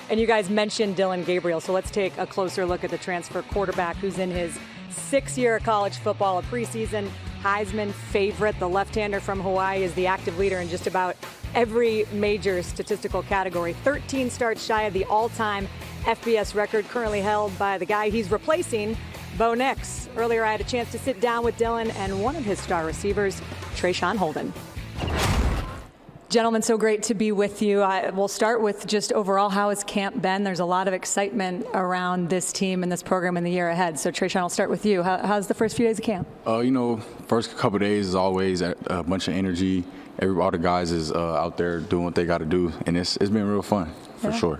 And you guys mentioned Dillon Gabriel, so let's take a closer look at the transfer quarterback who's in his 6th year of college football, a preseason Heisman favorite. The left-hander from Hawaii is the active leader in just about every major statistical category. 13 starts shy of the all-time FBS record currently held by the guy he's replacing, Bo Nix. Earlier, I had a chance to sit down with Dillon and one of his star receivers, Traeshon Holden. Gentlemen, so great to be with you. We'll start with just overall, how has camp been? There's a lot of excitement around this team and this program in the year ahead. So, Traeshon, I'll start with you. How's the first few days of camp? First couple of days is always a bunch of energy. All the guys is out there doing what they got to do, and it's been real fun, for sure.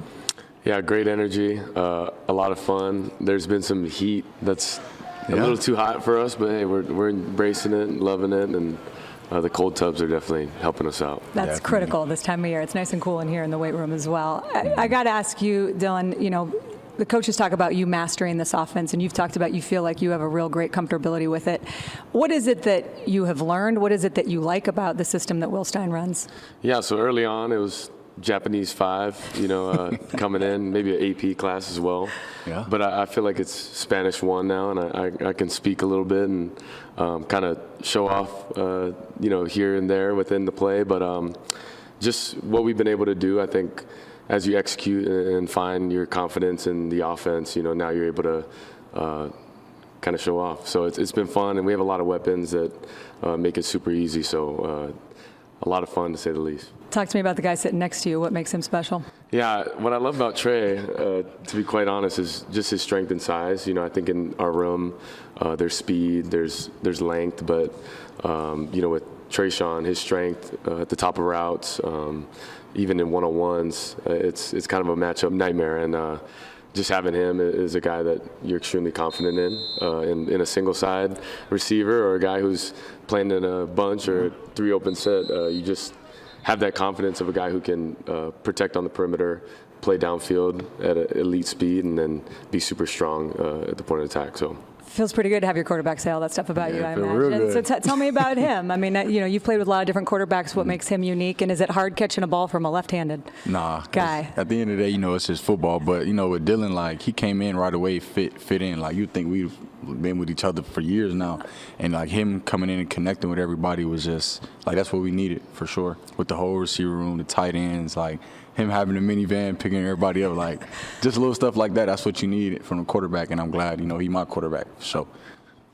Yeah, great energy, a lot of fun. There's been some heat that's a little too hot for us, but hey, we're embracing it and loving it, and the cold tubs are definitely helping us out. That's critical this time of year. It's nice and cool in here in the weight room as well. I got to ask you, Dillon, the coaches talk about you mastering this offense, and you've talked about you feel like you have a real great comfortability with it. What is it that you have learned? What is it that you like about the system that Will Stein runs? Yeah, so early on it was Japanese 5, coming in, maybe an AP class as well. Yeah. But I feel like it's Spanish 1 now, and I can speak a little bit and kind of show off, here and there within the play. But just what we've been able to do, I think, as you execute and find your confidence in the offense, now you're able to kind of show off. So it's been fun, and we have a lot of weapons that make it super easy. So a lot of fun, to say the least. Talk to me about the guy sitting next to you. What makes him special? Yeah, what I love about Trey, to be quite honest, is just his strength and size. I think in our room, there's speed, there's length, but with Traeshon, his strength at the top of routes, even in one-on-ones, it's kind of a matchup nightmare. And just having him is a guy that you're extremely confident in a single-side receiver, or a guy who's playing in a bunch or a 3 open set. You just have that confidence of a guy who can protect on the perimeter, play downfield at an elite speed, and then be super strong at the point of attack. So. Feels pretty good to have your quarterback say all that stuff about you, I imagine. Real good. So tell me about him. I mean, you've played with a lot of different quarterbacks. What makes him unique? And is it hard catching a ball from a left-handed guy? At the end of the day, it's just football. But, with Dillon, he came in right away, fit in. You'd think we've been with each other for years now. And, him coming in and connecting with everybody was just, that's what we needed for sure. With the whole receiver room, the tight ends, him having a minivan, picking everybody up, just little stuff like that. That's what you need from a quarterback, and I'm glad, he's my quarterback. So,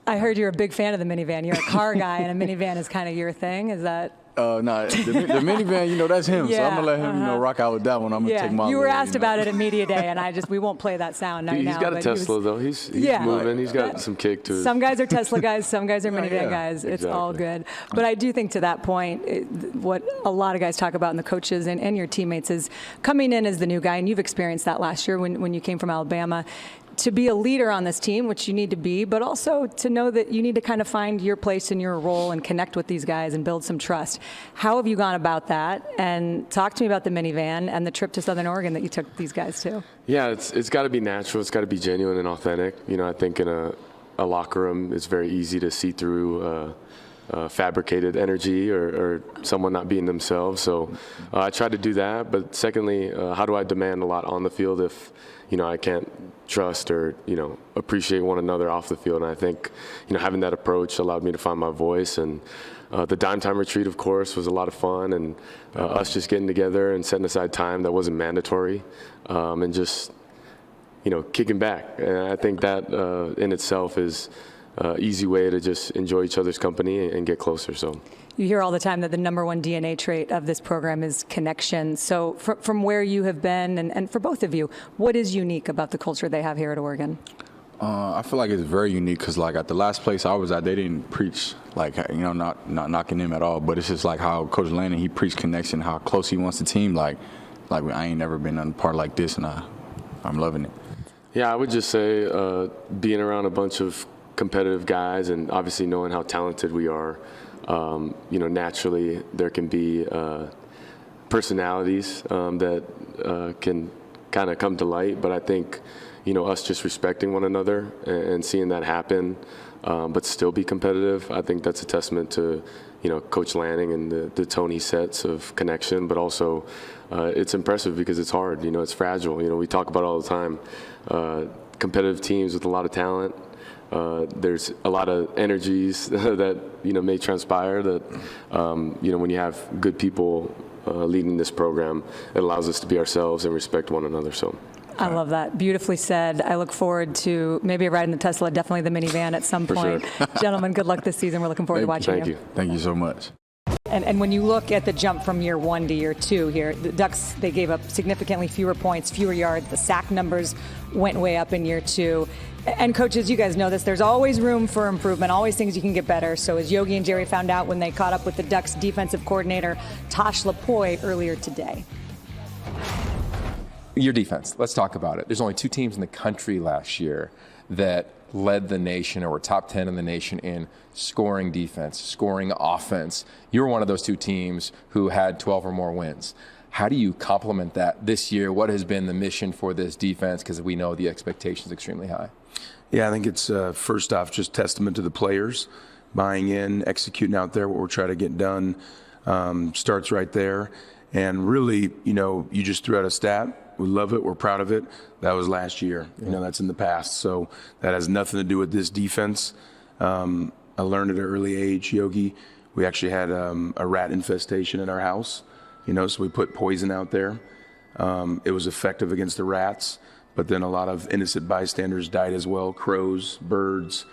I heard you're a big fan of the minivan. You're a car guy, and a minivan is kind of your thing. Is that? No, the minivan, that's him. Yeah, so I'm gonna let him, rock out with that one. I'm gonna take my. You were asked about it at media day, and we won't play that sound right now. He's got a Tesla though. He's moving. He's got some kick to it. Some guys are Tesla guys. Some guys are minivan guys. It's exactly. all good. But I do think to that point, what a lot of guys talk about, and the coaches and your teammates, is coming in as the new guy, and you've experienced that last year when you came from Alabama. To be a leader on this team, which you need to be, but also to know that you need to kind of find your place in your role and connect with these guys and build some trust. How have you gone about that? And talk to me about the minivan and the trip to Southern Oregon that you took these guys to. Yeah, it's got to be natural. It's got to be genuine and authentic. I think in a locker room, it's very easy to see through fabricated energy or someone not being themselves. So I try to do that. But secondly, how do I demand a lot on the field if I can't trust or appreciate one another off the field? And I think having that approach allowed me to find my voice. And the dime time retreat, of course, was a lot of fun, and us just getting together and setting aside time that wasn't mandatory, and just kicking back. And I think that in itself is easy way to just enjoy each other's company and get closer. So. You hear all the time that the number one DNA trait of this program is connection. So from where you have been, and for both of you, what is unique about the culture they have here at Oregon? I feel like it's very unique because, at the last place I was at, they didn't preach, not knocking them at all, but it's just how Coach Lanning, he preached connection, how close he wants the team. I ain't never been on a part like this, and I'm loving it. Yeah, I would just say being around a bunch of competitive guys and obviously knowing how talented we are, naturally there can be personalities that can kind of come to light. But I think, us just respecting one another and seeing that happen, but still be competitive, I think that's a testament to, Coach Lanning and the Tony sets of connection, but also it's impressive because it's hard. It's fragile. We talk about it all the time. Competitive teams with a lot of talent. There's a lot of energies that may transpire. That when you have good people leading this program, it allows us to be ourselves and respect one another. So. I love that. Beautifully said. I look forward to maybe a ride in the Tesla, definitely the minivan at some point. Sure. Gentlemen, good luck this season. We're looking forward to watching Thank you. Thank you so much. And when you look at the jump from year 1 to year 2 here, the Ducks, they gave up significantly fewer points, fewer yards. The sack numbers went way up in year 2. And coaches, you guys know this, there's always room for improvement, always things you can get better. So as Yogi and Jerry found out when they caught up with the Ducks defensive coordinator, Tosh Lupoi, earlier today. Your defense, let's talk about it. There's only 2 teams in the country last year that led the nation or were top 10 in the nation in scoring defense, scoring offense. You were one of those 2 teams who had 12 or more wins. How do you complement that this year? What has been the mission for this defense? Because we know the expectation is extremely high. Yeah, I think it's first off just testament to the players, buying in, executing out there what we're trying to get done. Starts right there. And really, you just threw out a stat. We love it. We're proud of it. That was last year. That's in the past. So that has nothing to do with this defense. I learned at an early age, Yogi, we actually had a rat infestation in our house, so we put poison out there. It was effective against the rats, but then a lot of innocent bystanders died as well, crows, birds,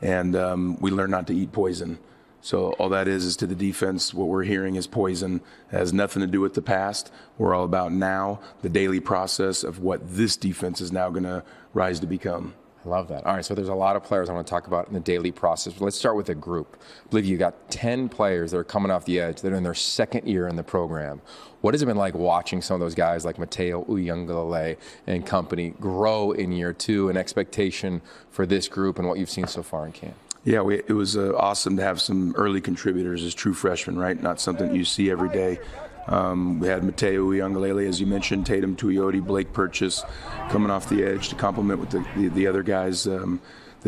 and we learned not to eat poison. So all that is to the defense, what we're hearing is poison. It has nothing to do with the past. We're all about now, the daily process of what this defense is now going to rise to become. I love that. All right, so there's a lot of players I want to talk about in the daily process. But let's start with a group. I believe you got 10 players that are coming off the edge that are in their second year in the program. What has it been like watching some of those guys like Matayo, Uiagalelei, and company grow in year 2 and expectation for this group and what you've seen so far in camp? Yeah, it was awesome to have some early contributors as true freshmen, right? Not something you see every day. We had Matayo Uiagalelei, as you mentioned, Tatum Tuioti, Blake Purchase coming off the edge to complement with the other guys that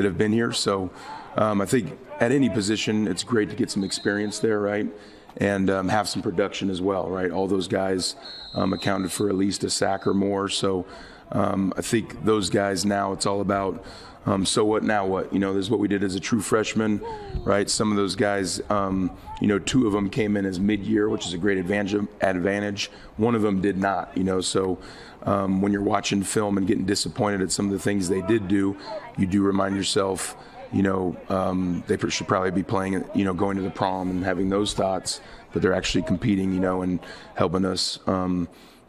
have been here. So I think at any position, it's great to get some experience there, right? And have some production as well, right? All those guys accounted for at least a sack or more. So I think those guys now, it's all about so what, now what? This is what we did as a true freshman, right? Some of those guys, 2 of them came in as mid-year, which is a great advantage. One of them did not, So when you're watching film and getting disappointed at some of the things they did do, you do remind yourself, they should probably be playing, going to the prom and having those thoughts, but they're actually competing, and helping us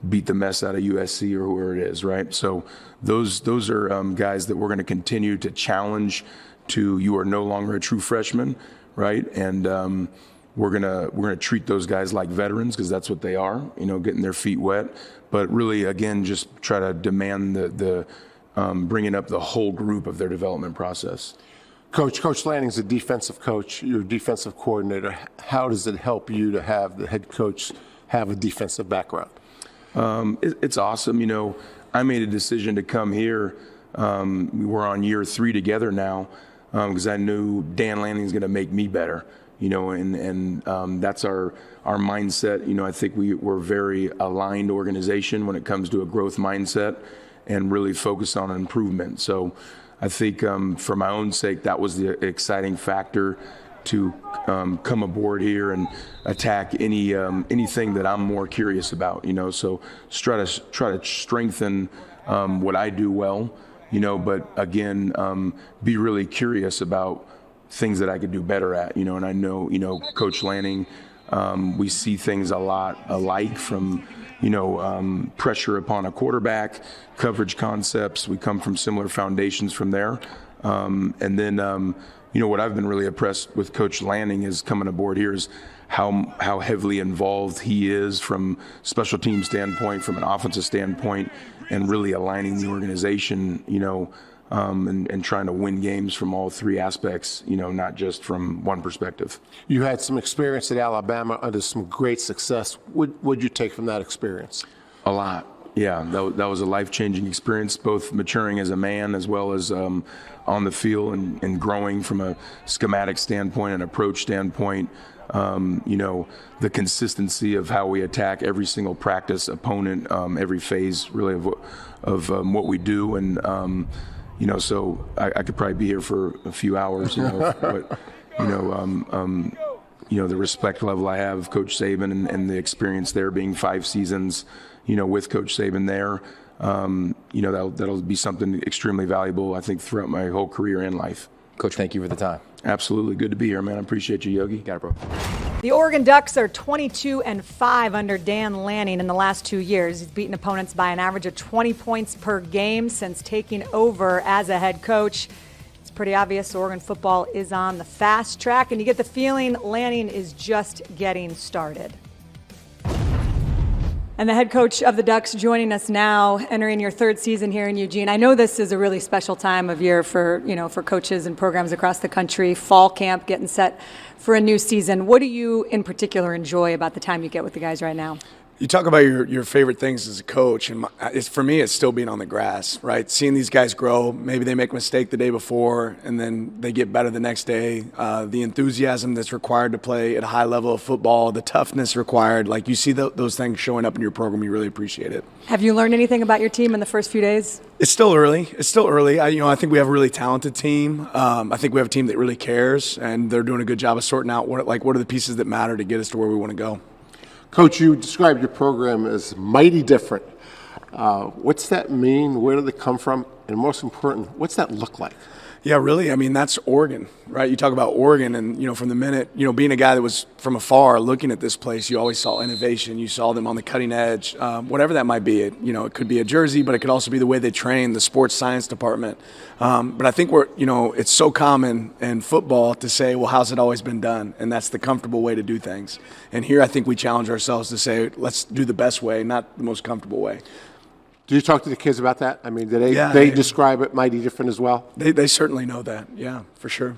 beat the mess out of USC or whoever it is, right? So those are guys that we're going to continue to challenge to, you are no longer a true freshman, right? And we're gonna treat those guys like veterans, because that's what they are, getting their feet wet. But really, again, just try to demand the bringing up the whole group of their development process. Coach Lanning's a defensive coach, you're a defensive coordinator. How does it help you to have the head coach have a defensive background? It's awesome. I made a decision to come here. We're on year 3 together now, because I knew Dan Lanning's going to make me better, and that's our mindset. I think we're a very aligned organization when it comes to a growth mindset and really focus on improvement. So I think for my own sake, that was the exciting factor to come aboard here and attack anything that I'm more curious about, So try to strengthen what I do well, But again, be really curious about things that I could do better at, And I know, Coach Lanning, we see things a lot alike from, pressure upon a quarterback, coverage concepts. We come from similar foundations from there, and then. What I've been really impressed with Coach Lanning is coming aboard here is how heavily involved he is from special team standpoint, from an offensive standpoint, and really aligning the organization, and trying to win games from all 3 aspects, not just from one perspective. You had some experience at Alabama under some great success. What'd you take from that experience? A lot. Yeah, that was a life-changing experience, both maturing as a man as well as on the field and growing from a schematic standpoint and approach standpoint. The consistency of how we attack every single practice opponent, every phase really of what we do. And, so I could probably be here for a few hours, but, the respect level I have of Coach Saban and the experience there being 5 seasons, with Coach Saban there, that'll be something extremely valuable, I think, throughout my whole career and life. Coach, thank you for the time. Absolutely. Good to be here, man. I appreciate you, Yogi. Got it, bro. The Oregon Ducks are 22-5 under Dan Lanning in the last 2 years. He's beaten opponents by an average of 20 points per game since taking over as a head coach. It's pretty obvious Oregon football is on the fast track, and you get the feeling Lanning is just getting started. And the head coach of the Ducks joining us now, entering your 3rd season here in Eugene. I know this is a really special time of year for coaches and programs across the country. Fall camp, getting set for a new season. What do you in particular enjoy about the time you get with the guys right now? You talk about your favorite things as a coach, and for me, it's still being on the grass, right? Seeing these guys grow. Maybe they make a mistake the day before, and then they get better the next day. The enthusiasm that's required to play at a high level of football, the toughness required, like you see those things showing up in your program, you really appreciate it. Have you learned anything about your team in the first few days? It's still early. I think we have a really talented team. I think we have a team that really cares, and they're doing a good job of sorting out what are the pieces that matter to get us to where we want to go. Coach, you described your program as mighty different. What's that mean? Where did it come from? And most important, what's that look like? Yeah, really. I mean, that's Oregon, right? You talk about Oregon, and from the minute, being a guy that was from afar looking at this place, you always saw innovation. You saw them on the cutting edge, whatever that might be. It could be a jersey, but it could also be the way they train, the sports science department. But I think it's so common in football to say, well, how's it always been done? And that's the comfortable way to do things. And here, I think we challenge ourselves to say, let's do the best way, not the most comfortable way. Do you talk to the kids about that? I mean, do they describe it mighty different as well? They certainly know that, yeah, for sure.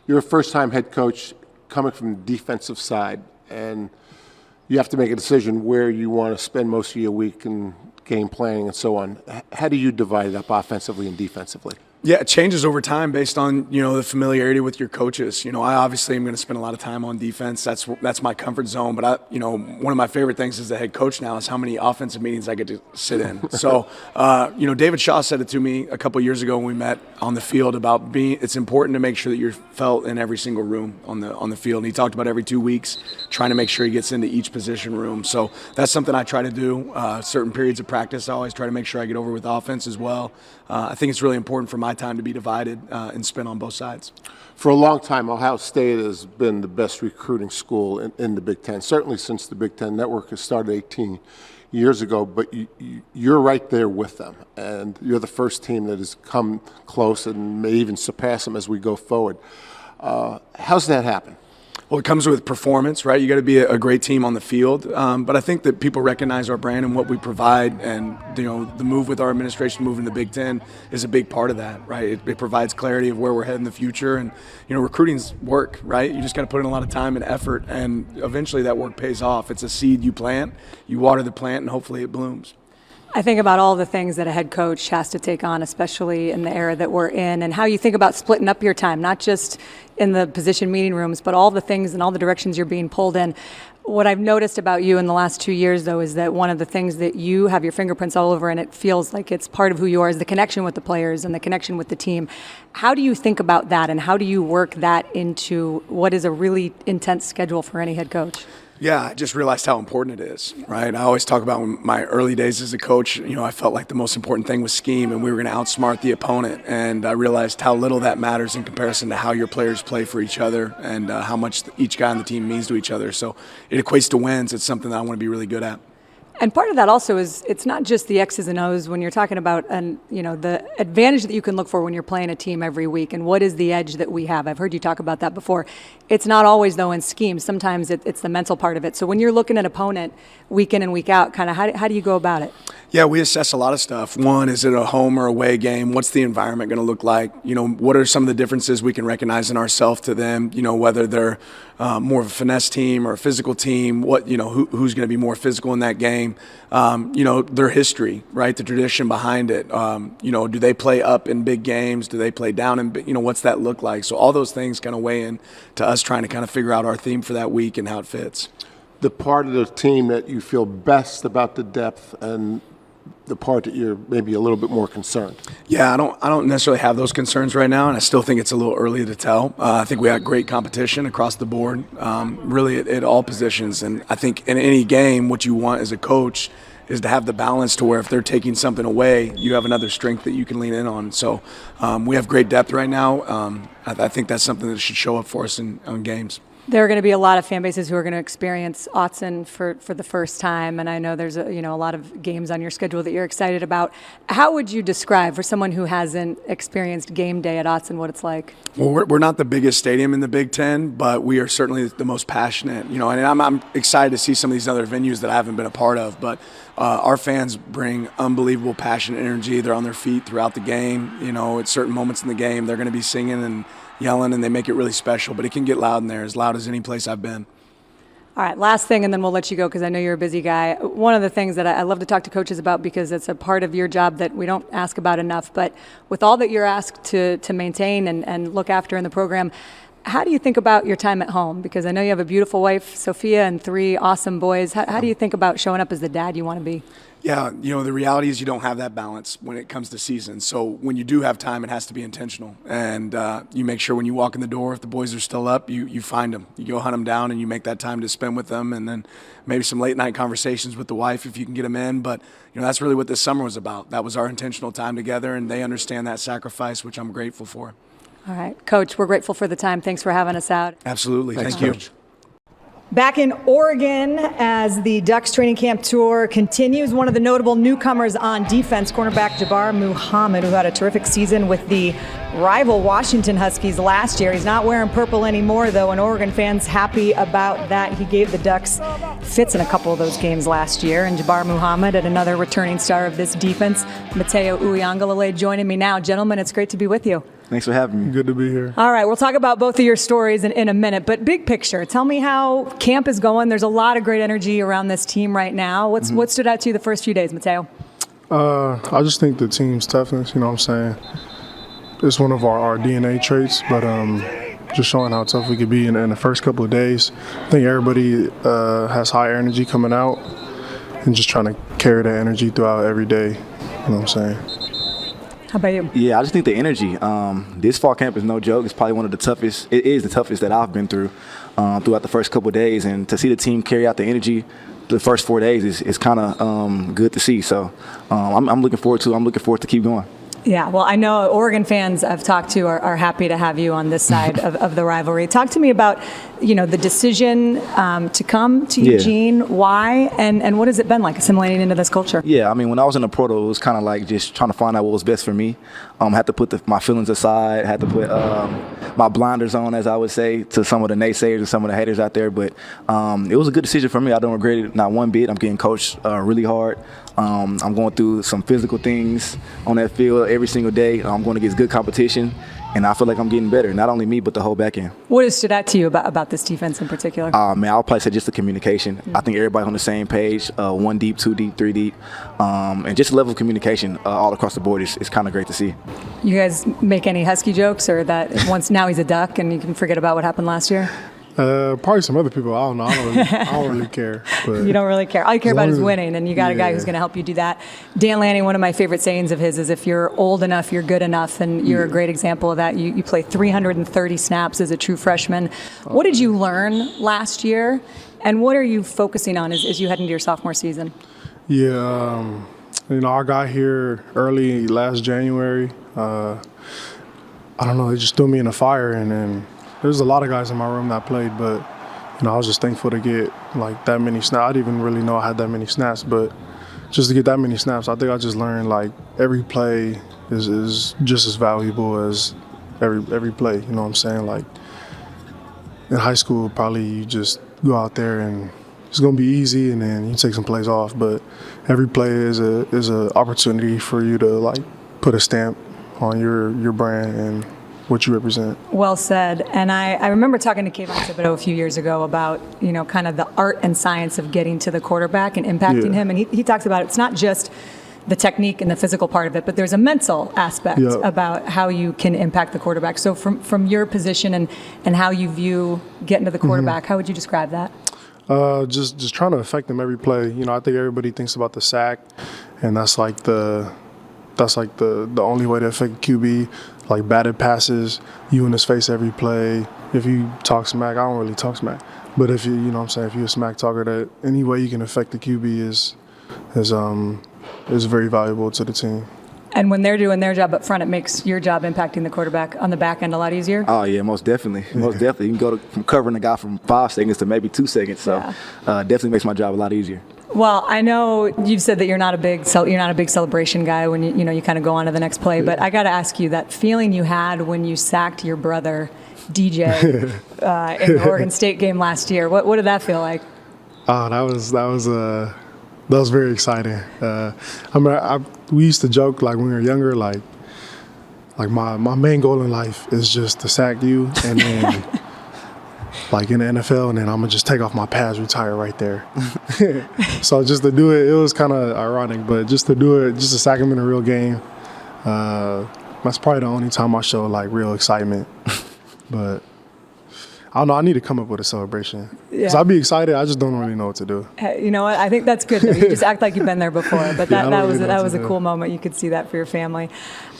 You're a first-time head coach coming from the defensive side, and you have to make a decision where you want to spend most of your week and game planning and so on. How do you divide it up offensively and defensively? Yeah, it changes over time based on, the familiarity with your coaches. I obviously am going to spend a lot of time on defense. That's my comfort zone. But one of my favorite things as the head coach now is how many offensive meetings I get to sit in. So, David Shaw said it to me a couple years ago when we met on the field about it's important to make sure that you're felt in every single room on the field. And he talked about every 2 weeks trying to make sure he gets into each position room. So that's something I try to do. Certain periods of practice, I always try to make sure I get over with offense as well. I think it's really important for my time to be divided and spent on both sides. For a long time, Ohio State has been the best recruiting school in the Big Ten, certainly since the Big Ten Network has started 18 years ago, but you're right there with them, and you're the first team that has come close and may even surpass them as we go forward. How's that happen? Well, it comes with performance, right? You got to be a great team on the field. But I think that people recognize our brand and what we provide, and the move with our administration moving to the Big Ten is a big part of that, right? It provides clarity of where we're heading in the future, and recruiting's work, right? You just got to put in a lot of time and effort, and eventually that work pays off. It's a seed you plant, you water the plant, and hopefully it blooms. I think about all the things that a head coach has to take on, especially in the era that we're in, and how you think about splitting up your time, not just in the position meeting rooms, but all the things and all the directions you're being pulled in. What I've noticed about you in the last 2 years, though, is that one of the things that you have your fingerprints all over, and it feels like it's part of who you are, is the connection with the players and the connection with the team. How do you think about that, and how do you work that into what is a really intense schedule for any head coach? Yeah, I just realized how important it is, right? I always talk about my early days as a coach, I felt like the most important thing was scheme, and we were going to outsmart the opponent. And I realized how little that matters in comparison to how your players play for each other and how much each guy on the team means to each other. So it equates to wins. It's something that I want to be really good at. And part of that also is it's not just the X's and O's when you're talking about the advantage that you can look for when you're playing a team every week, and what is the edge that we have. I've heard you talk about that before. It's not always, though, in schemes. Sometimes it's the mental part of it. So when you're looking at an opponent week in and week out, kind of how do you go about it? Yeah, we assess a lot of stuff. One, is it a home or away game? What's the environment going to look like? What are some of the differences we can recognize in ourselves to them? Whether they're more of a finesse team or a physical team. Who's going to be more physical in that game? game, their history, right? The tradition behind it. Do they play up in big games? Do they play down in what's that look like? So all those things kind of weigh in to us trying to kind of figure out our theme for that week and how it fits. The part of the team that you feel best about the depth and the part that you're maybe a little bit more concerned? Yeah, I don't necessarily have those concerns right now, and I still think it's a little early to tell. I think we had great competition across the board, really at all positions. And I think in any game, what you want as a coach is to have the balance to where if they're taking something away, you have another strength that you can lean in on. So we have great depth right now. I think that's something that should show up for us in games. There are going to be a lot of fan bases who are going to experience Autzen for the first time, and I know there's a lot of games on your schedule that you're excited about. How would you describe, for someone who hasn't experienced game day at Autzen, what it's like? Well, we're not the biggest stadium in the Big Ten, but we are certainly the most passionate. And I'm excited to see some of these other venues that I haven't been a part of, but our fans bring unbelievable passion and energy. They're on their feet throughout the game. At certain moments in the game, they're going to be singing and yelling, and they make it really special. But it can get loud in there, as loud as any place I've been. All right, last thing, and then we'll let you go because I know you're a busy guy. One of the things that I love to talk to coaches about, because it's a part of your job that we don't ask about enough, but with all that you're asked to maintain and look after in the program, how do you think about your time at home? Because I know you have a beautiful wife, Sophia, and 3 awesome boys. How do you think about showing up as the dad you want to be? Yeah, the reality is you don't have that balance when it comes to season. So when you do have time, it has to be intentional. And you make sure when you walk in the door, if the boys are still up, you find them. You go hunt them down and you make that time to spend with them. And then maybe some late night conversations with the wife if you can get them in. But, that's really what this summer was about. That was our intentional time together, and they understand that sacrifice, which I'm grateful for. All right, Coach, we're grateful for the time. Thanks for having us out. Absolutely. Thanks, Thank you. Coach. Back in Oregon as the Ducks training camp tour continues, one of the notable newcomers on defense, cornerback Jabbar Muhammad, who had a terrific season with the rival Washington Huskies last year. He's not wearing purple anymore, though, and Oregon fans happy about that. He gave the Ducks fits in a couple of those games last year. And Jabbar Muhammad, and another returning star of this defense, Matayo Uiagalelei, joining me now. Gentlemen, it's great to be with you. Thanks for having me. Good to be here. All right, we'll talk about both of your stories in a minute, but big picture, tell me how camp is going. There's a lot of great energy around this team right now. What stood out to you the first few days, Matayo? I just think the team's toughness, you know what I'm saying? It's one of our DNA traits, but just showing how tough we could be in the first couple of days. I think everybody has high energy coming out and just trying to carry that energy throughout every day, you know what I'm saying? How about you? Yeah, I just think the energy. This fall camp is no joke. It's probably one of the toughest. It is the toughest that I've been through throughout the first couple of days. And to see the team carry out the energy the first 4 days is kind of good to see. So I'm looking forward to keep going. Yeah, well, I know Oregon fans I've talked to are happy to have you on this side of the rivalry. Talk to me about, the decision to come to Eugene, why, and what has it been like assimilating into this culture? Yeah, I mean, when I was in the portal, it was kind of like just trying to find out what was best for me. Had to put my feelings aside, had to put my blinders on, as I would say, to some of the naysayers and some of the haters out there. But it was a good decision for me. I don't regret it not one bit. I'm getting coached really hard. I'm going through some physical things on that field every single day. I'm going against good competition, and I feel like I'm getting better. Not only me, but the whole back end. What has stood out to you about this defense in particular? Man, I'll probably say just the communication. I think everybody's on the same page, 1 deep, 2 deep, 3 deep, and just the level of communication all across the board is kind of great to see. You guys make any Husky jokes, or that now he's a Duck and you can forget about what happened last year? Probably some other people. I don't know. I don't really care. But you don't really care. All you care about is winning, and you got a guy who's going to help you do that. Dan Lanning, one of my favorite sayings of his is, if you're old enough, you're good enough, and you're a great example of that. You play 330 snaps as a true freshman. What did you learn last year, and what are you focusing on as you head into your sophomore season? Yeah, I got here early last January. I don't know. They just threw me in the fire, and then there's a lot of guys in my room that played, but I was just thankful to get like that many snaps. I didn't even really know I had that many snaps, but just to get that many snaps, I think I just learned like every play is just as valuable as every play. You know what I'm saying? Like in high school, probably you just go out there and it's gonna be easy, and then you take some plays off. But every play is a opportunity for you to like put a stamp on your brand, and what you represent. Well said. And I remember talking to Kayvon Thibodeau a few years ago about, kind of the art and science of getting to the quarterback and impacting him. And he talks about it's not just the technique and the physical part of it, but there's a mental aspect about how you can impact the quarterback. So from your position and how you view getting to the quarterback, how would you describe that? Just trying to affect them every play. I think everybody thinks about the sack, and that's like the only way to affect QB. Like batted passes, you in his face every play. If you talk smack, I don't really talk smack, but if you know what I'm saying, if you're a smack talker, that any way you can affect the QB is very valuable to the team. And when they're doing their job up front, it makes your job impacting the quarterback on the back end a lot easier? Oh, yeah, most definitely. Most definitely. You can go from covering the guy from 5 seconds to maybe 2 seconds. So definitely makes my job a lot easier. Well, I know you've said that you're not a big celebration guy when you kind of go on to the next play, but I got to ask you, that feeling you had when you sacked your brother DJ in the Oregon State game last year, what did that feel like? Oh, that was very exciting. We used to joke like when we were younger, like my main goal in life is just to sack you, and then like in the NFL, and then I'm gonna just take off my pads, retire right there. So just to do it was kind of ironic, but just to sack him in a real game, that's probably the only time I show like real excitement. But I don't know. I need to come up with a celebration. Because I'd be excited. I just don't really know what to do. You know what? I think that's good, though. You just act like you've been there before. But that was a cool moment. You could see that for your family.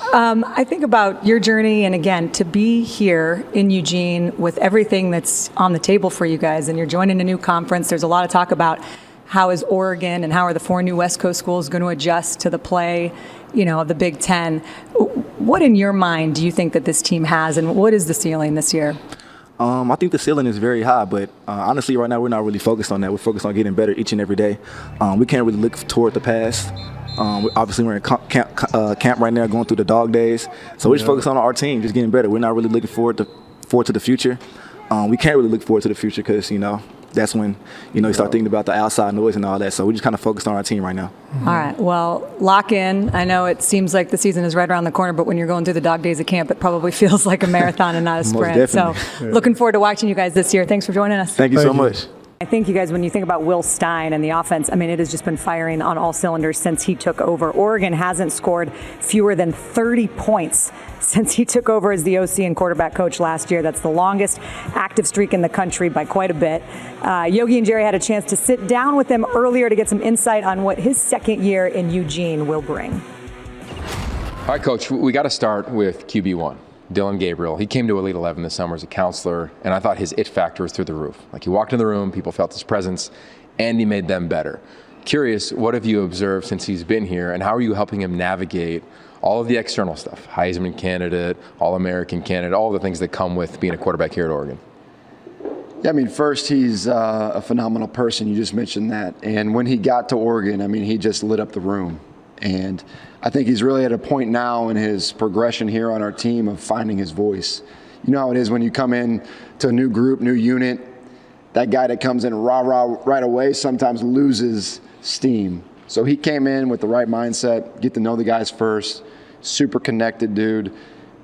I think about your journey, and again, to be here in Eugene with everything that's on the table for you guys, and you're joining a new conference. There's a lot of talk about how is Oregon and how are the 4 new West Coast schools going to adjust to the play, of the Big Ten. What in your mind do you think that this team has, and what is the ceiling this year? I think the ceiling is very high, but honestly, right now we're not really focused on that. We're focused on getting better each and every day. We can't really look toward the past. Obviously, we're in camp right now, going through the dog days. So we're just focused on our team, just getting better. We're not really looking forward to the future. We can't really look forward to the future because that's when you start thinking about the outside noise and all that. So we're just kind of focused on our team right now. All right. Well, lock in. I know it seems like the season is right around the corner, but when you're going through the dog days of camp, it probably feels like a marathon and not a sprint. So looking forward to watching you guys this year. Thanks for joining us. Thank you so much. I think you guys, when you think about Will Stein and the offense, it has just been firing on all cylinders since he took over. Oregon hasn't scored fewer than 30 points since he took over as the OC and quarterback coach last year. That's the longest active streak in the country by quite a bit. Yogi and Jerry had a chance to sit down with him earlier to get some insight on what his second year in Eugene will bring. All right, Coach, we got to start with QB1. Dillon Gabriel. He came to Elite 11 this summer as a counselor, and I thought his it factor was through the roof. Like, he walked in the room, people felt his presence, and he made them better. Curious, what have you observed since he's been here, and how are you helping him navigate all of the external stuff? Heisman candidate, All-American candidate, all the things that come with being a quarterback here at Oregon. Yeah, first, he's a phenomenal person. You just mentioned that. And when he got to Oregon, he just lit up the room. And I think he's really at a point now in his progression here on our team of finding his voice. You know how it is when you come in to a new group, new unit, that guy that comes in rah-rah right away sometimes loses steam. So he came in with the right mindset, get to know the guys first, super connected dude.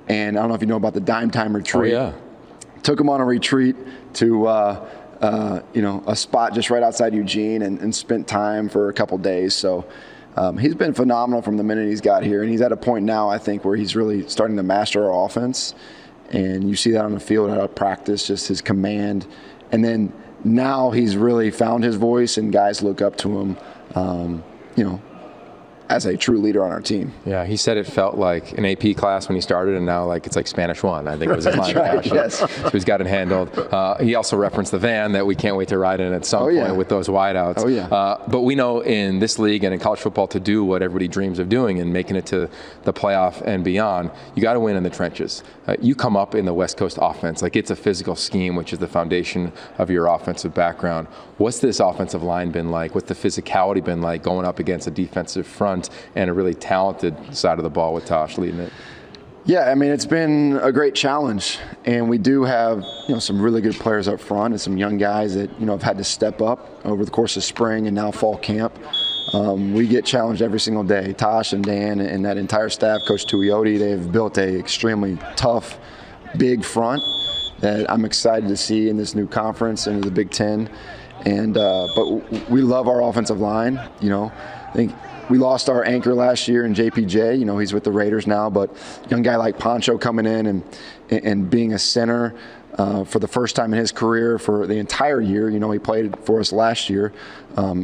And I don't know if you know about the Dime Time retreat. Oh, yeah. Took him on a retreat to a spot just right outside Eugene and spent time for a couple days. So he's been phenomenal from the minute he's got here, and he's at a point now, I think, where he's really starting to master our offense. And you see that on the field, out of practice, just his command. And then now he's really found his voice, and guys look up to him, as a true leader on our team. Yeah, he said it felt like an AP class when he started, and now it's like Spanish 1. I think it was his line. Right, yes. So he's got it handled. He also referenced the van that we can't wait to ride in at some point with those wideouts. Oh, yeah. But we know in this league and in college football, to do what everybody dreams of doing and making it to the playoff and beyond, you got to win in the trenches. You come up in the West Coast offense, it's a physical scheme, which is the foundation of your offensive background. What's this offensive line been like? What's the physicality been like going up against a defensive front and a really talented side of the ball with Tosh leading it? Yeah, it's been a great challenge, and we do have some really good players up front and some young guys that have had to step up over the course of spring and now fall camp. We get challenged every single day. Tosh and Dan and that entire staff, Coach Tuioti, they've built a extremely tough big front that I'm excited to see in this new conference and the Big Ten. And but we love our offensive line. You know, I think we lost our anchor last year in JPJ. You know, he's with the Raiders now, but young guy like Poncho coming in and being a center for the first time in his career for the entire year. You know, he played for us last year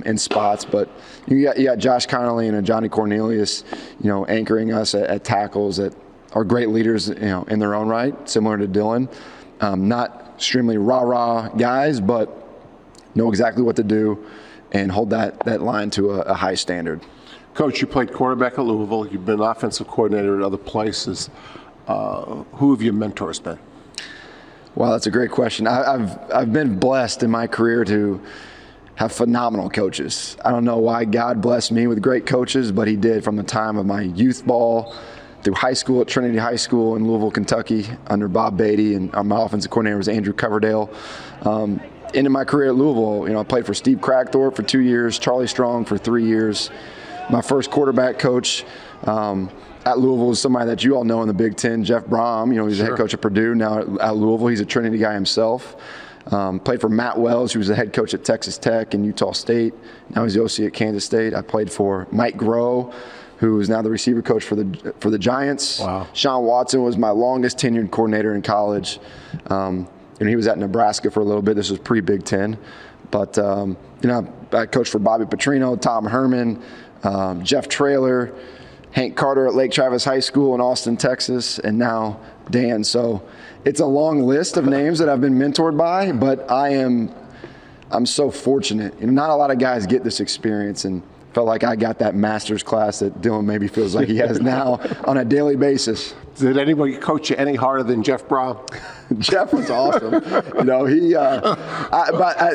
in spots, but you got Josh Connolly and Johnny Cornelius, you know, anchoring us at tackles that are great leaders, you know, in their own right, similar to Dillon. Not extremely rah-rah guys, but know exactly what to do and hold that line to a high standard. Coach, you played quarterback at Louisville. You've been offensive coordinator at other places. Who have your mentors been? Wow, that's a great question. I've been blessed in my career to have phenomenal coaches. I don't know why God blessed me with great coaches, but he did from the time of my youth ball through high school at Trinity High School in Louisville, Kentucky, under Bob Beatty, and my offensive coordinator was Andrew Coverdale. Into my career at Louisville, you know, I played for Steve Crackthorpe for 2 years, Charlie Strong for 3 years. My first quarterback coach at Louisville is somebody that you all know in the Big Ten, Jeff Brom. You know, he's the head coach at Purdue. Now at Louisville, he's a Trinity guy himself. Played for Matt Wells, who was the head coach at Texas Tech and Utah State. Now he's the OC at Kansas State. I played for Mike Groh, who is now the receiver coach for the Giants. Wow. Sean Watson was my longest tenured coordinator in college. And he was at Nebraska for a little bit. This was pre-Big Ten. But, you know, I coached for Bobby Petrino, Tom Herman, Jeff Traylor, Hank Carter at Lake Travis High School in Austin, Texas, and now Dan. So it's a long list of names that I've been mentored by, but I'm so fortunate. You know, not a lot of guys get this experience, and felt like I got that master's class that Dillon maybe feels like he has now on a daily basis. Did anybody coach you any harder than Jeff Brom? Jeff was awesome. You know,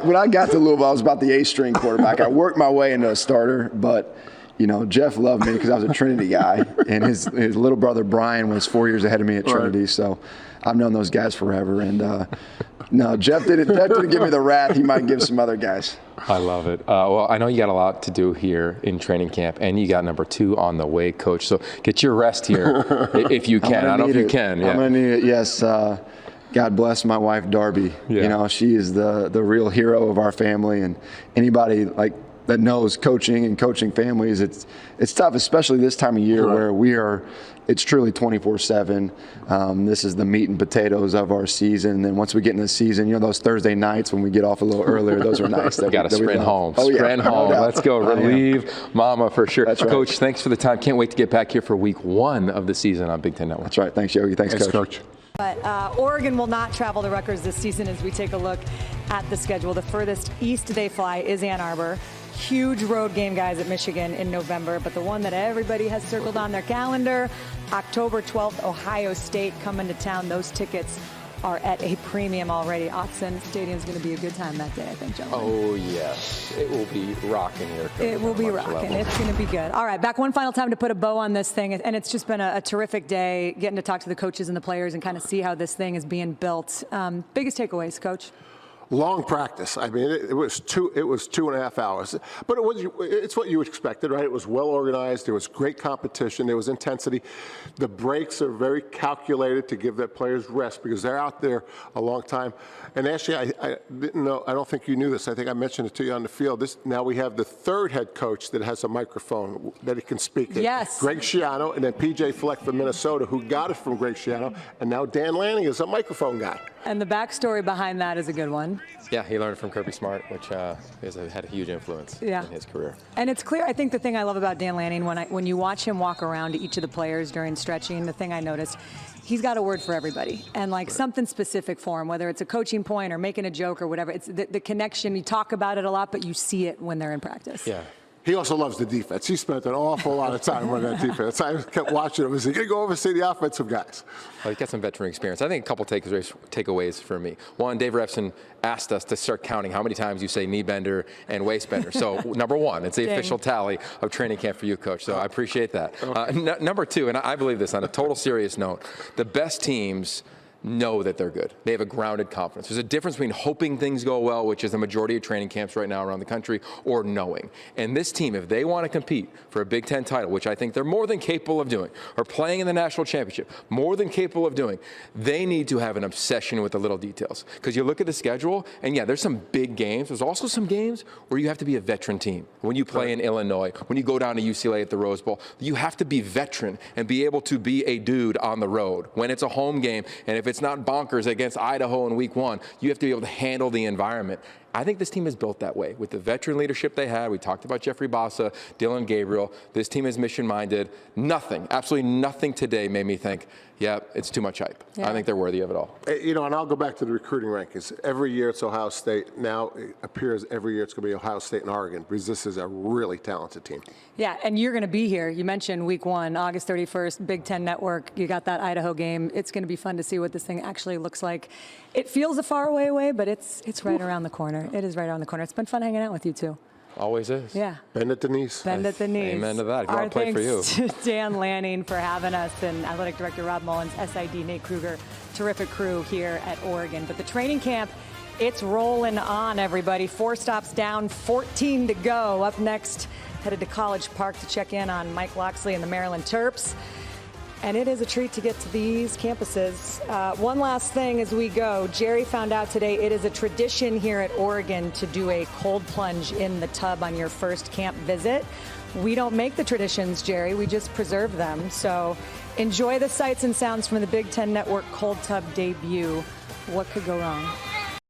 when I got to Louisville, I was about the 8th string quarterback. I worked my way into a starter, but you know, Jeff loved me because I was a Trinity guy, and his little brother Brian was 4 years ahead of me at Trinity. Right. So I've known those guys forever. And no, Jeff didn't give me the wrath he might give some other guys. I love it. Well, I know you got a lot to do here in training camp, and you got number 2 on the way, Coach. So get your rest here if you can. I don't know if you can. Yeah. I'm going to need it, yes. God bless my wife, Darby. Yeah. You know, she is the real hero of our family, and anybody like that knows coaching and coaching families, it's tough, especially this time of year where it's truly 24/7. This is the meat and potatoes of our season. And then once we get in the season, you know, those Thursday nights when we get off a little earlier, those are nice. We got to sprint home. Sprint home. Let's go. Relieve Mama for sure. That's right. Coach, thanks for the time. Can't wait to get back here for week 1 of the season on Big Ten Network. That's right. Thanks, Yogi. Thanks, Coach. But Oregon will not travel to Rutgers this season as we take a look at the schedule. The furthest east they fly is Ann Arbor. Huge road game, guys, at Michigan in November. But the one that everybody has circled on their calendar, October 12th, Ohio State coming to town. Those tickets are at a premium already. Autzen Stadium's going to be a good time that day, I think, gentlemen. Oh, yes. It will be rocking here. It will be rocking. It's going to be good. All right, back one final time to put a bow on this thing. And it's just been a terrific day getting to talk to the coaches and the players and kind of see how this thing is being built. Biggest takeaways, Coach? Long practice. I mean, it was 2.5 hours, but it's what you expected, right? It was well organized. There was great competition. There was intensity. The breaks are very calculated to give their players rest because they're out there a long time. And actually, I didn't know. I don't think you knew this. I think I mentioned it to you on the field. Now we have the 3rd head coach that has a microphone that he can speak in. Yes. Greg Schiano, and then PJ Fleck from Minnesota, who got it from Greg Schiano, and now Dan Lanning is a microphone guy. And the backstory behind that is a good one. Yeah, he learned from Kirby Smart, which had a huge influence in his career. And it's clear, I think the thing I love about Dan Lanning, when you watch him walk around to each of the players during stretching, the thing I noticed, he's got a word for everybody and like something specific for him, whether it's a coaching point or making a joke or whatever. It's the connection. You talk about it a lot, but you see it when they're in practice. Yeah. He also loves the defense. He spent an awful lot of time running that defense. I kept watching him. He said, "You go over and see the offensive guys." Well, he got some veteran experience. I think a couple takeaways for me. One, Dave Refson asked us to start counting how many times you say knee bender and waist bender. So number 1, it's the official tally of training camp for you, Coach. So I appreciate that. Number 2, and I believe this on a total serious note, the best teams know that they're good. They have a grounded confidence. There's a difference between hoping things go well, which is the majority of training camps right now around the country, or knowing. And this team, if they want to compete for a Big Ten title, which I think they're more than capable of doing, or playing in the national championship, more than capable of doing, they need to have an obsession with the little details. Because you look at the schedule, and yeah, there's some big games. There's also some games where you have to be a veteran team. When you play in Illinois, when you go down to UCLA at the Rose Bowl, you have to be veteran and be able to be a dude on the road. When it's a home game, and if it's not bonkers against Idaho in week 1, you have to be able to handle the environment. I think this team is built that way. With the veteran leadership they had, we talked about Jeffrey Bassa, Dillon, Gabriel. This team is mission-minded. Nothing, absolutely nothing today made me think, yeah, it's too much hype. Yeah. I think they're worthy of it all. You know, and I'll go back to the recruiting rankings. Every year it's Ohio State. Now it appears every year it's going to be Ohio State and Oregon, because this is a really talented team. Yeah, and you're going to be here. You mentioned week 1, August 31st, Big Ten Network. You got that Idaho game. It's going to be fun to see what this thing actually looks like. It feels a far away, but it's right around the corner. It is right around the corner. It's been fun hanging out with you, too. Always is. Yeah. Bend at the knees. Bend at the knees. Amen to that. If you want to play for you. To Dan Lanning for having us, and Athletic Director Rob Mullins, SID Nate Kruger, terrific crew here at Oregon. But the training camp, it's rolling on, everybody. 4 stops down, 14 to go. Up next, headed to College Park to check in on Mike Loxley and the Maryland Terps. And it is a treat to get to these campuses. One last thing as we go. Jerry found out today it is a tradition here at Oregon to do a cold plunge in the tub on your first camp visit. We don't make the traditions, Jerry. We just preserve them. So enjoy the sights and sounds from the Big Ten Network Cold Tub debut. What could go wrong?